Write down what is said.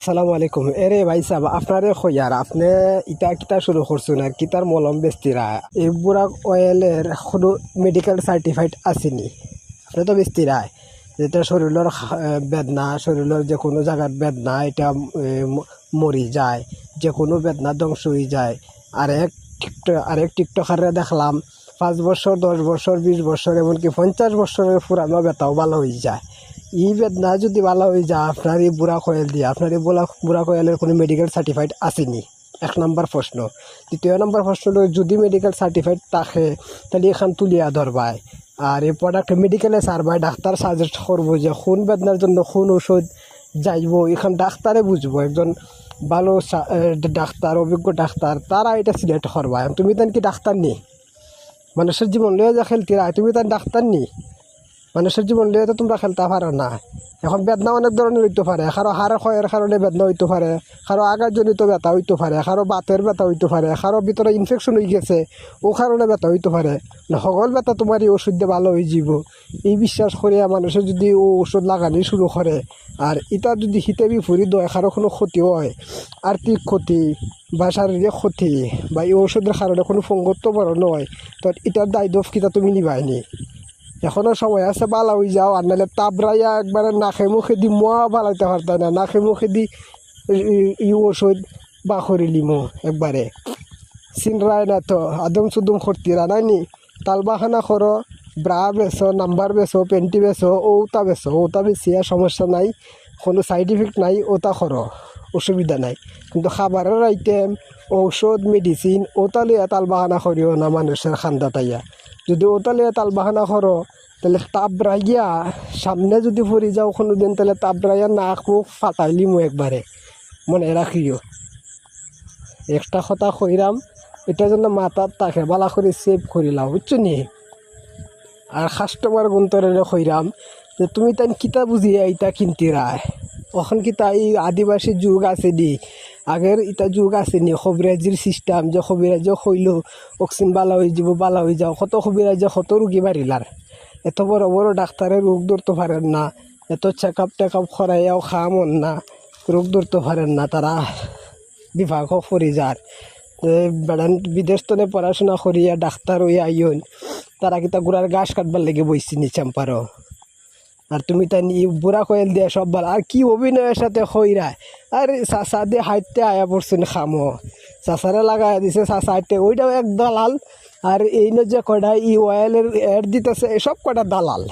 আসসালামু আলাইকুম। এরে ভাই সাহেব, আপনারে কইয়ার আপনি ইটা কিতা শুরু করছেন আর কিতার মলম বেচতিরা এই বুরাক অয়েলের কোনো মেডিকেল সার্টিফাইড আসেনি? আপনি তো বেচতিরা যেটা শরীরের বেদনা, শরীরের যে কোনো জায়গার বেদনা এটা মরি যায়, যে কোনো বেদনা ধ্বংস হয়ে যায়। আরেক টিকটকারে দেখলাম 5 বছর, 10 বছর, 20 বছর, এমনকি 50 বছরের পুরানো ব্যথাও ভালো হয়ে যায়। এই বেদনা যদি ভালো হয়ে যায় আপনার এই বুড়া কয়েল দিয়ে, আপনার এই বুড়া কয়েলের কোনো মেডিকেল সার্টিফাইড আসেনি? 1 নম্বর প্রশ্ন। 2য় নম্বর প্রশ্ন হলো, যদি মেডিকেল সার্টিফাইড থাকে তাহলে এখান তুলিয়া ধরবায় আর এই প্রোডাক্ট মেডিকেলে সারবাই, ডাক্তার সাজেস্ট করবো যে কোন বেদনার জন্য কোন ওষুধ যাইব, এখান ডাক্তারে বুঝবো। একজন ভালো ডাক্তার, অভিজ্ঞ ডাক্তার, তারা এটা সিলেক্ট করবায়। তুমি তান কি ডাক্তার নি? মানুষের জীবন লয়ে যা খেলতিরা, তুমি তান ডাক্তার নি? মানুষের জীবন লিয়ে তো তোমরা খেলতে পারো না। এখন বেদনা অনেক ধরনের হইতে পারে, কারো হাড় ক্ষয়ের কারণে বেদনা হইতে পারে, কারো আঘাতজনিত ব্যথা হইতে পারে, কারো বাতের ব্যথা হইতে পারে, কারো ভিতরে ইনফেকশন হয়ে গেছে ও কারণে ব্যথা হইতে পারে না। সকল ব্যথা তোমার এই ওষুধ দিয়ে ভালো হয়ে যাব এই বিশ্বাস করিয়া মানুষের যদি ও ওষুধ লাগানি শুরু করে, আর এটা যদি হিতে বিপরীত হয়, কারো কোনো ক্ষতি হয়, আর্থিক ক্ষতি বা শারীরিক ক্ষতি, বা এই ওষুধের কারণে কোনো পঙ্গত্ব বড় নয়, তো এটার দায়িত্ব কিতা তুমি নিবাইনি? এখনো সময় আছে, বালা হয়ে যাও। আর নাহলে তাবরাইয়া একবারে নাকে মুখে দি মোয়া বালাইতে পারতাম না, নাকে মুখে দি ওষুধ বা করিলিমো একবারে চিনরায় না তো আদম সুদম খর্তিরা নাইনি। তালবাখানা করো, ব্রা বেছো, নাম্বার বেছো, পেন্টি বেছো, ওটা বেছো, ওটা বেশিয়া সমস্যা নাই, কোনো সাইড ইফেক্ট নাই, ওটা করো, অসুবিধা নাই। কিন্তু খাবারের আইটেম, ঔষধ, মেডিসিন ওটা লিয়া তালবাহানা করিও না মানুষের খান্দা তাইয়া। যদি ওটা লিয়া তালবাহানা করো তাহলে তাবরাইয়া সামনে যদি পড়ে যাও কোনো দিন, তাহলে তাবরাইয়া নাক মুখ ফাটাইলিমো একবারে, মনে রাখিও। একটা কথা কইরাম, এটা যেন মাথার তাকে বালা করে সেভ করিলাম, বুঝছো নি? আর কাস্টমার গুন্তরে কইরাম যে তুমি তাই কিতা বুঝিয়া ইটা কিনতে রায়। এখন কিতা এই আদিবাসী যুগ আছে দি, আগের ইটা যুগ আছে নি কবিরাজির সিস্টেম, যে কবিরাজ কইল অক্সিন বালা হয়ে যাব, বালা হয়ে যাও। কত কবিরাজে কত রুগী বাড়িলার, এত বড় বড় ডাক্তারের রোগ ধরতে পারেন না, এত চেক আপ টেক-আপ করাইয়াও খামন না, রোগ ধরতে পারেন না, তারা বিভাগ করি যার বেড়ান বিদেশ তনে পড়াশোনা করিয়া ডাক্তার হইয়া আইন, তারা কিতা গুড়ার ঘাস কাটবার লেগে বইছি নি চাম্পারও। আর তুমি তাই বুড়া কয়েল দিয়ে সব ভালো, আর কি অভিনয়ের সাথে খইরা, আর চাষা দিয়ে হাইটতে আয়া পড়ছেন খামো, চাষারে লাগাই দিছে চাষা হাইটতে, ওইটাও এক দালাল। আর এই যে কটা ই অয়েলের অ্যাড দিতেছে সব কটা দালাল।